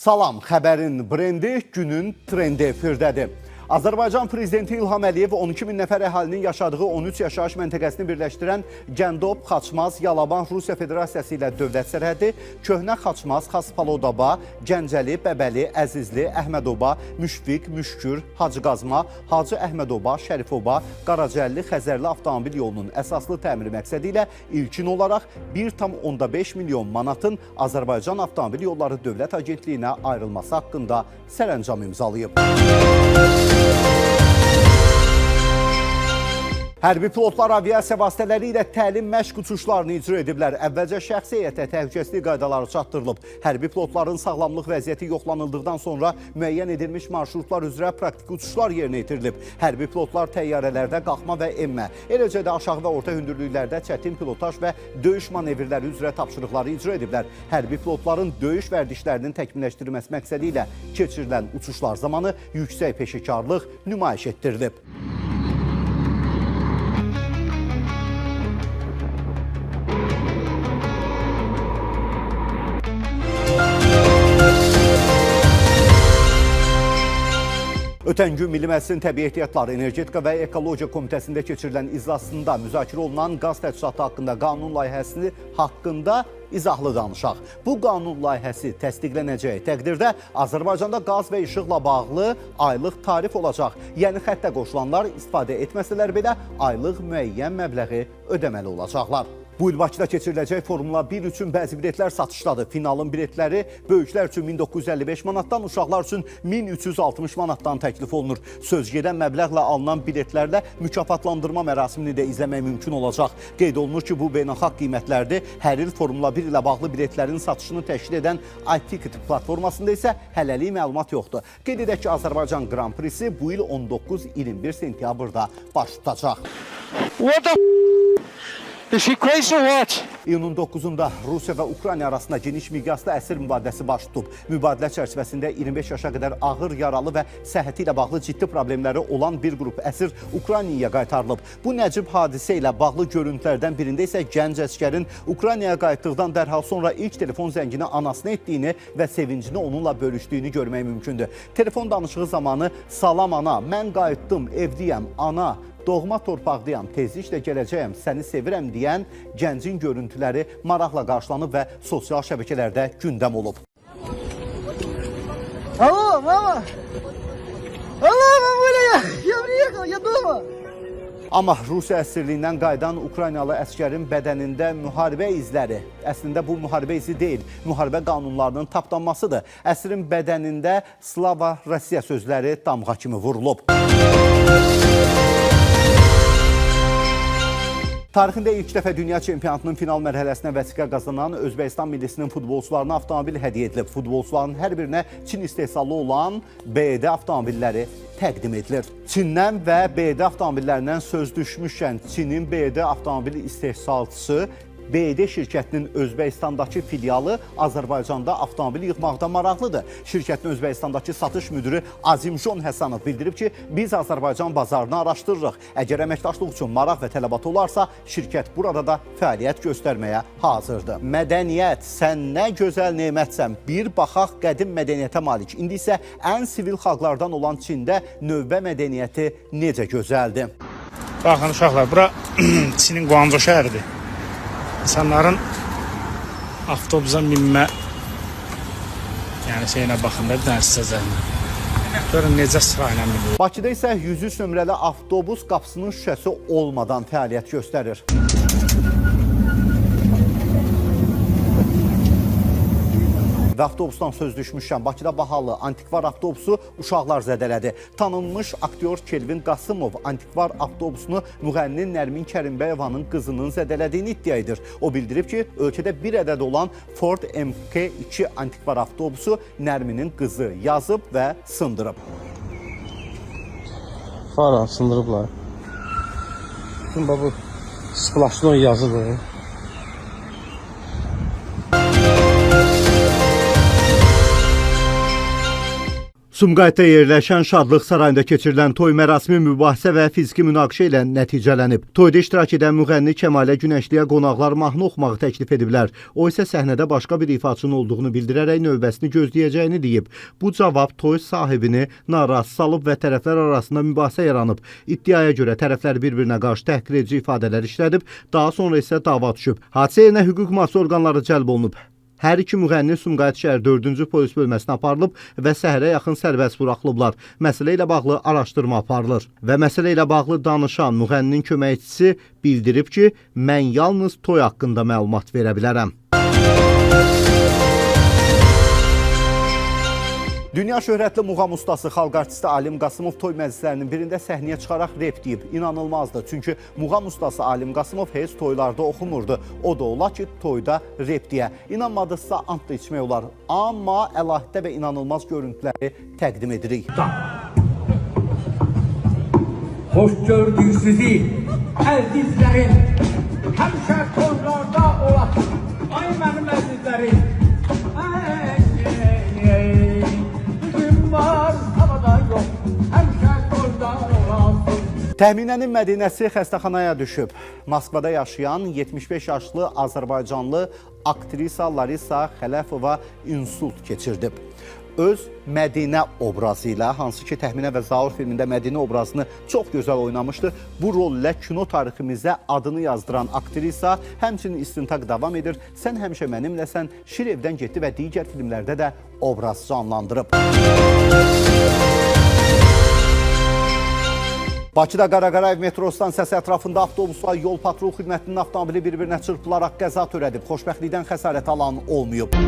Salam, xəbərin brendi, günün trendi efirdədir. Azərbaycan Prezidenti İlham Əliyev 12 min nəfər əhalinin yaşadığı 13 yaşayış məntəqəsini birləşdirən Gəndab, Xaçmaz, Yalaban Rusiya Federasiyası ilə dövlət sərhədi, Köhnə Xaçmaz, Xaspalodaba, Gəncəli, Bəbəli, Əzizli, Əhmədoba, Müşfiq, Müşkür, Hacıqazma, Hacı Əhmədoba, Şərifoba, Qaracəlli, Xəzərli avtomobil yolunun əsaslı təmiri məqsədi ilə ilkin olaraq 1,5 milyon manatın Azərbaycan Avtomobil Yolları Dövlət Agentliyinə ayrılması haqqında sərəncam imzalayıb. Hərbi pilotlar aviasiya vasitələri ilə təlim məşq uçuşlarını icra ediblər. Əvvəlcə şəxsi heyətə təhlükəsizlik qaydaları çatdırılıb. Hərbi pilotların sağlamlıq vəziyyəti yoxlanıldıqdan sonra müəyyən edilmiş marşrutlar üzrə praktiki uçuşlar yerinə yetirilib. Hərbi pilotlar təyyarələrdə qalxma və enmə, eləcə də aşağı və orta hündürlüklərdə çətin pilotaj və döyüş manevrləri üzrə tapşırıqları icra ediblər. Hərbi pilotların döyüş vərdişlərinin təkmilləşdirilməsi məqsədi ilə keçirilən uçuşlar zamanı yüksək peşəkarlıq nümayiş etdirilib. Ötən gün Milli Məclisin Təbii Ehtiyatlar, Energetika və Ekologiya Komitəsində keçirilən iclasında müzakirə olunan qaz təchizatı haqqında qanun layihəsi haqqında izahlı danışaq. Bu qanun layihəsi təsdiqlənəcəyi təqdirdə Azərbaycanda qaz və işıqla bağlı aylıq tarif olacaq. Yəni xəttə qoşulanlar istifadə etməsələr belə aylıq müəyyən məbləği ödəməli olacaqlar. Bu il Bakıda keçiriləcək Formula 1 üçün bəzi biletlər satışdadır. Finalın biletləri böyüklər üçün 1955 manatdan, uşaqlar üçün 1360 manatdan təklif olunur. Sözgedən məbləğlə alınan biletlərlə mükafatlandırma mərasimini də izləmək mümkün olacaq. Qeyd olunur ki, bu beynəlxalq qiymətlərdir. Hər il Formula 1 ilə bağlı biletlərin satışını təşkil edən iTicket platformasında isə hələlik məlumat yoxdur. Qeyd edək ki, Azərbaycan Grand Prix'si bu il 19-21 sentyabrda baş tutacaq. Is she crazy or what? İyunun 9-da Rusiya və Ukrayna arasında geniş miqyasda əsir mübadiləsi baş tutub. Mübadilə çərçivəsində 25 yaşa qədər ağır yaralı və səhhəti ilə bağlı ciddi problemləri olan bir qrup əsir Ukraynaya qaytarılıb. Bu nəcib hadisə ilə bağlı görüntülərdən birində isə gənc əskərin Ukraynaya qayıtdıqdan dərhal sonra ilk telefon zəngini anasına etdiyini və sevincini onunla bölüşdüyünü görmək mümkündür. Telefon danışığı zamanı "Salam ana, mən qayıtdım, evdəyəm, ana. Doğma torpaqdayam, tezliklə gələcəyəm, səni sevirəm" deyən gəncin görüntüləri maraqla qarşılanıb və sosial şəbəkələrdə gündəm olub. Алло, мама! Алло, мамуля, я приехал, я дома! Amma Rusiya əsirliyindən qayıdan Ukraynalı əskərin bədənində müharibə izləri. Əslində bu müharibə izi deyil, müharibə qanunlarının tapdanmasıdır. Əsrin bədənində Slava Rusiya sözləri damğa kimi vurulub. Tarixində ilk dəfə dünya çempionatının final mərhələsinə vəsiqə qazanan Özbəkistan millisinin futbolçularına avtomobil hədiyyə edilib. Futbolçuların hər birinə Çin istehsalı olan BD avtomobilləri təqdim edilir. Çindən və BD avtomobillərindən söz düşmüşkən Çinin BD avtomobil istehsalçısı BD şirkətinin Özbəkistandakı filialı Azərbaycanda avtomobil yığmaqda maraqlıdır. Şirkətin Özbəkistandakı satış müdürü Azimjon Həsanov bildirib ki, biz Azərbaycan bazarını araşdırırıq. Əgər əməkdaşlıq üçün maraq və tələbat olarsa, şirkət burada da fəaliyyət göstərməyə hazırdır. Mədəniyyət, sən nə gözəl nemətsən, bir baxaq qədim mədəniyyətə malik. İndi isə ən sivil xalqlardan olan Çində növbə mədəniyyəti necə gözəldir? Baxın uşaqlar, bura Çinin Guangzhou şəhəridir. İnsanların avtobusa minmə, yəni şeyinə baxın da bir dənə səzəlinə. Görün necə sırayla minir. Bakıda isə 103 nömrəli avtobus qapısının şüşəsi olmadan fəaliyyət göstərir. Və avtobusdan söz düşmüşkən Bakıda bahalı antikvar avtobusu uşaqlar zədələdi. Tanınmış aktyor Kelvin Qasımov antikvar avtobusunu müğənni Nərmin Kərimbəyevanın qızının zədələdiyini iddia edir. O bildirib ki, ölkədə bir ədəd olan Ford MK2 antikvar avtobusu Nərminin qızı yazıb və sındırıb. Fara sındırıblar. Şimdi bu splaşlı yazıdır. Sumqayıtda yerləşən Şadlıq Sarayında keçirilən toy mərasimi mübahisə və fiziki münaqişə ilə nəticələnib. Toyda iştirak edən müğənni Kəmalə Günəşliyə qonaqlar mahnı oxumağı təklif ediblər. O isə səhnədə başqa bir ifaçının olduğunu bildirərək növbəsini gözləyəcəyini deyib. Bu cavab toy sahibini narazı salıb və tərəflər arasında mübahisə yaranıb. İddiaya görə tərəflər bir-birinə qarşı təhqiredici ifadələr işlədib, daha sonra isə dava düşüb. Hadisə yerinə hüquq mühafizə orqanları cəlb olunub. Hər iki müğənni Sumqayıt şəhər 4-cü polis bölməsinə aparılıb və səhərə yaxın sərbəst buraxılıblar. Məsələ ilə bağlı araşdırma aparılır. Və məsələ ilə bağlı danışan müğənninin köməkçisi bildirib ki, mən yalnız toy haqqında məlumat verə bilərəm. Dünya şöhrətli muğam ustası, xalq artisti Alim Qasımov toy məclislərinin birində səhnəyə çıxaraq rep deyib. İnanılmazdı. Çünki muğam ustası Alim Qasımov heç toylarda oxumurdu. O da ola ki, toyda rep deyə. İnanmadınızsa ant da içmək olar. Amma əlahiddə və inanılmaz görüntüləri təqdim edirik. Hoş gördük sizi, əzizlərim. Həmişə toylarda olasın. Ay mənim əzizlərim. Təxminənin Mədinəsi xəstəxanaya düşüb. Moskvada yaşayan 75 yaşlı Azərbaycanlı aktrisa Larisa Xələfova insult keçirdib. Öz Mədinə obrazı ilə, hansı ki Təxminə və Zaur filmində Mədinə obrazını çox gözəl oynamışdı. Bu rol ilə kino tariximizə adını yazdıran aktrisa həmçinin istintaq davam edir. Sən həmişə mənimləsən, Şir evdən getdi və digər filmlərdə də obraz canlandırıb. Bakıda Qaraqarayev metro stansiyası ətrafında avtobusla yol patrul xidmətinin avtomobili bir-birinə çırpılaraq qəza törədib. Xoşbəxtlikdən xəsarət alan olmayıb.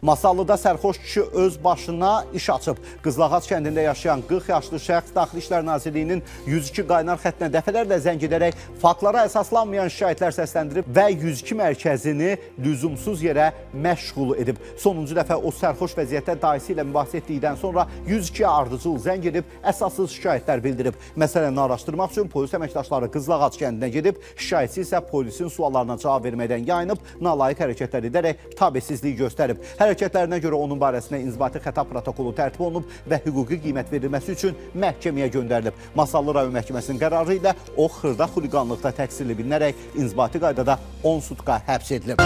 Masallıda sərxoş kişi öz başına iş açıb. Qızlağac kəndində yaşayan 40 yaşlı şəxs Daxili İşlər Nazirliyinin 102 qaynar xəttinə dəfələrlə zəng edərək faktlara əsaslanmayan şikayətlər səsləndirib və 102 mərkəzini lüzumsuz yerə məşğul edib. Sonuncu dəfə o sərxoş vəziyyətdə dayısı ilə mübahisə etdikdən sonra 102-yə ardıcıl zəng edib əsassız şikayətlər bildirib. Məsələni araşdırmaq üçün polis əməkdaşları Qızlağac kəndinə gedib, şikayətçi isə polisin suallarına cavab verməkdən yayınıb, nalayiq hərəkətlər edərək tabesizliyi göstərib. Hərəkətlərinə görə onun barəsində inzibati xəta protokolu tərtib olunub və hüquqi qiymət verilməsi üçün məhkəməyə göndərilib. Masallı rayon məhkəməsinin qərarı ilə o xırda xuliqanlıqda təqsirli bilinərək inzibati qaydada 10 sutka həbs edilib.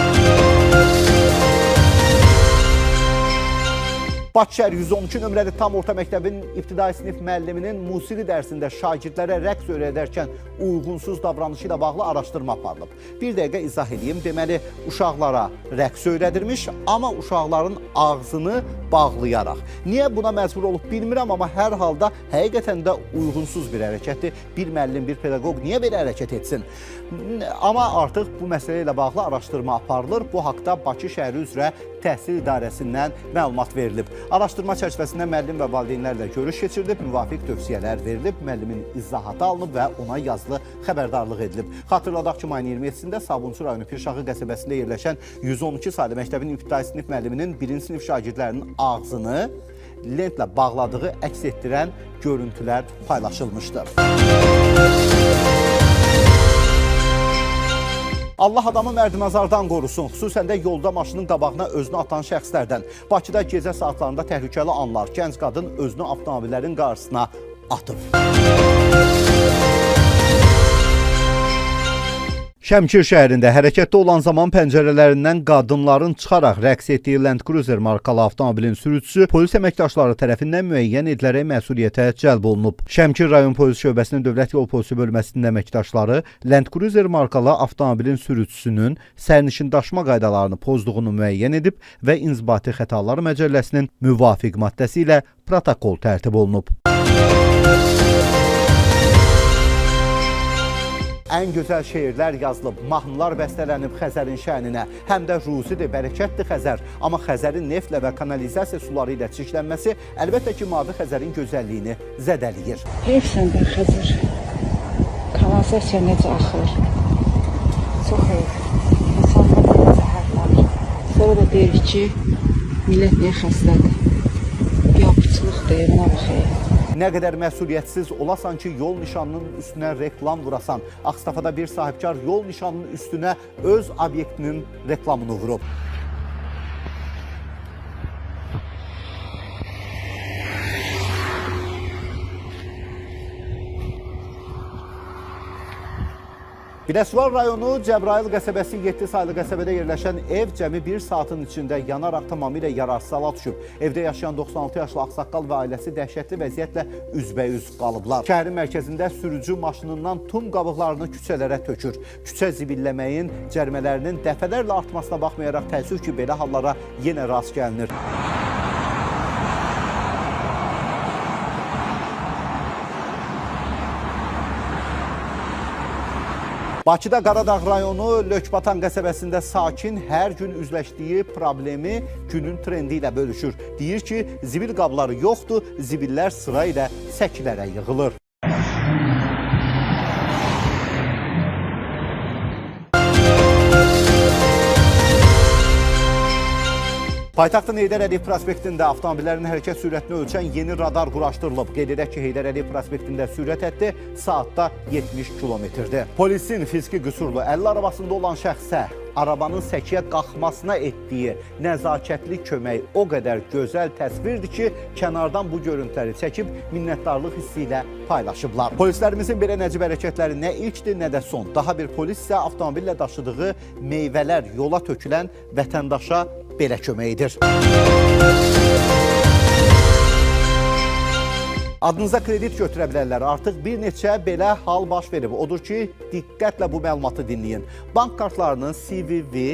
Bakı şəhər 112 nömrəli tam orta məktəbin ibtidai sinif müəlliminin musiqi dərsində şagirdlərə rəqs öyrədərkən uyğunsuz davranışı ilə bağlı araşdırma aparılıb. Bir dəqiqə izah edeyim. Deməli, uşaqlara rəqs öyrədirmiş, amma uşaqların ağzını bağlayaraq. Niyə buna məcbur olub bilmirəm, amma hər halda həqiqətən də uyğunsuz bir hərəkətdir. Bir müəllim, bir pedaqoq niyə belə hərəkət etsin? Amma artıq bu məsələ ilə bağlı araşdırma aparılır. Bu haqda Bakı şəhəri üzrə təhsil idarəsindən məlumat verilib. Araşdırma çərçivəsində müəllim və valideynlərlə görüş keçirilib, müvafiq tövsiyələr verilib, müəllimin izahatı alınıb və ona yazılı xəbərdarlıq edilib. Xatırladaq ki, mayın 27-sində Sabunçu rayonu Pirşağı qəsəbəsində yerləşən 112 saylı məktəbin ibtidai sinif müəlliminin 1-ci sinif şagirdlərinin ağzını lentlə bağladığı əks etdirən görüntülər paylaşılmışdır. Allah adamı mərdimazardan qorusun, xüsusən də yolda maşının qabağına özünü atan şəxslərdən. Bakıda gecə saatlarında təhlükəli anlar, gənc qadın özünü avtomobillərin qarşısına atıb. Şəmkir şəhərində hərəkətdə olan zaman pəncərələrindən qadınların çıxaraq rəqs etdiyi Land Cruiser markalı avtomobilin sürücüsü polis əməkdaşları tərəfindən müəyyən edilərək məsuliyyətə cəlb olunub. Şəmkir rayon polis şöbəsinin Dövlət Yol Polisi bölməsinin əməkdaşları Land Cruiser markalı avtomobilin sürücüsünün sərnişin daşıma qaydalarını pozduğunu müəyyən edib və İnzibati Xətalar Məcəlləsinin müvafiq maddəsi ilə protokol tərtib olunub. Ən gözəl şeirlər yazılıb, mahnılar bəstələnib Xəzərin şəninə. Həm də ruzidir, bərəkətdir Xəzər. Amma Xəzərin neftlə və kanalizasiya suları ilə çirklənməsi əlbəttə ki, mavi Xəzərin gözəlliyini zədəliyir. Heyfsən də Xəzər. Kanalizasiya necə axır? Çox heyf. İnsanlar necə zəhərlənir. Sonra da deyirik ki, millət niyə xəstədir? Yaradıcılıqdır, nə baxıyıq. Nə qədər məsuliyyətsiz olasan ki, yol nişanının üstünə reklam vurasan. Ağstafada bir sahibkar yol nişanının üstünə öz obyektinin reklamını vurub. Biləsuvar rayonu Cəbrayıl qəsəbəsi 7 saylı qəsəbədə yerləşən ev cəmi 1 saatın içində yanaraq tamamilə yararsız hala düşüb. Evdə yaşayan 96 yaşlı ağsaqqal və ailəsi dəhşətli vəziyyətlə üzbəyüz qalıblar. Şəhərin mərkəzində sürücü maşınından tum qabıqlarını küçələrə tökür. Küçə zibilləməyin cərimələrinin dəfələrlə artmasına baxmayaraq təəssüf ki, belə hallara yenə rast gəlinir. Bakıda Qaradağ rayonu Lökbatan qəsəbəsində sakin hər gün üzləşdiyi problemi günün trendi ilə bölüşür. Deyir ki, zibil qabları yoxdur, zibillər sıra ilə səkilərə yığılır. Paytaxtın Heydər Əliyev prospektində avtomobillərin hərəkət sürətini ölçən yeni radar quraşdırılıb. Qeyd edək ki, Heydər Əliyev prospektində sürət həddi saatda 70 kilometrdir. Polisin fiziki qüsurlu 50 arabasında olan şəxsə arabanın səkiyə qalxmasına etdiyi nəzakətli kömək o qədər gözəl təsvirdir ki, kənardan bu görüntüləri çəkib minnətdarlıq hissi ilə paylaşıblar. Polislərimizin belə nəcib hərəkətləri nə ilkdir, nə də son. Daha bir polis isə avtomobillə daşıdığı meyvələr yola tökülən vətəndaşa belə kömək edir. Adınıza kredit götürə bilərlər. Artıq bir neçə belə hal baş verib. Odur ki, diqqətlə bu məlumatı dinləyin. Bank kartlarının CVV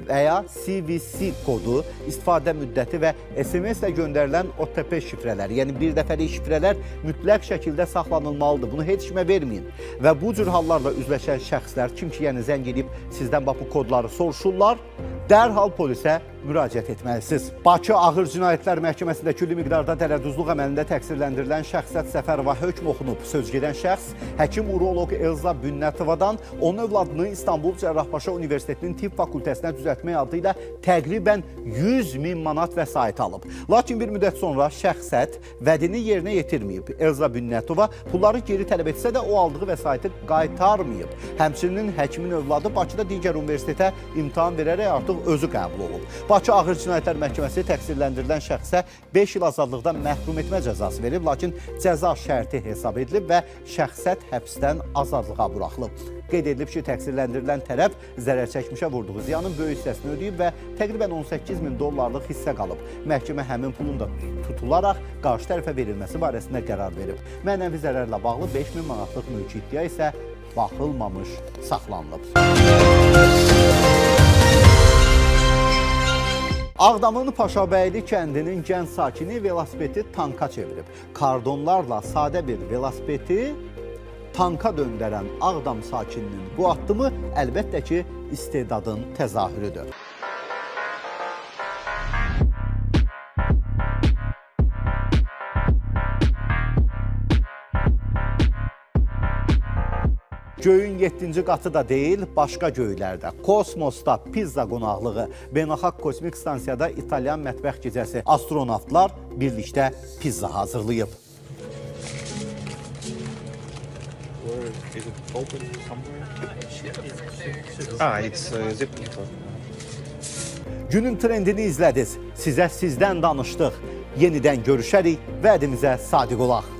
və ya CVC kodu, istifadə müddəti və SMS ilə göndərilən OTP şifrələri, yəni bir dəfəlik şifrələr mütləq şəkildə saxlanılmalıdır. Bunu heç kimə verməyin. Və bu cür hallarla üzləşən şəxslər, kim ki, yəni zəng edib sizdən bu kodları soruşurlar, dərhal polisə müraciət etməlisiniz. Bakı Ağır Cinayətlər Məhkəməsində külli miqdarda dələduzluq əməlində təqsirləndirilən şəxsiyyət Səfərova hökm oxunub. Sözgedən şəxs həkim-uroloq Elza Bünnətovadan onun övladını İstanbul Cərrahpaşa Universitetinin Tibb Fakültəsinə düzəltmək adı ilə təqribən 100.000 manat vəsait alıb. Lakin bir müddət sonra şəxsiyyət vədini yerinə yetirməyib. Elza Bünnətova pulları geri tələb etsə də o aldığı vəsaiti qaytarmayıb. Həmçinin həkimin övladı Bakıda digər universitetə imtahan verərək artıq özü qəbul olub. Bakı Ağır Cinayətlər Məhkəməsi təqsirləndirilən şəxsə 5 il azadlıqdan məhrum etmə cəzası verib, lakin cəza şərti hesab edilib və şəxsiyyət həbsdən azadlığa buraxılıb. Qeyd edilib ki, təqsirləndirilən tərəf zərər çəkmişə vurduğu ziyanın böyük hissəsini ödəyib və təqribən 18.000 dollarlıq hissə qalıb. Məhkəmə həmin pulun da tutularaq qarşı tərəfə verilməsi barəsində qərar verib. Mənəvi zərərlə bağlı 5.000 manatlıq mülki iddia isə baxılmamış saxlanılıb. Ağdamın Paşabəyli kəndinin gənc sakini velosipedi tanka çevirib. Kardonlarla sadə bir velosipedi tanka döndərən Ağdam sakininin bu addımı əlbəttə ki, istedadın təzahürüdür. Göyün 7-ci qatı da deyil, başqa göylərdə, kosmosda pizza qonaqlığı, beynəlxalq kosmik stansiyada İtalyan mətbəx gecəsi, astronavtlar birlikdə pizza hazırlayıb. Günün trendini izlədiniz, sizə sizdən danışdıq. Yenidən görüşərik, vədimizə sadiq olaq.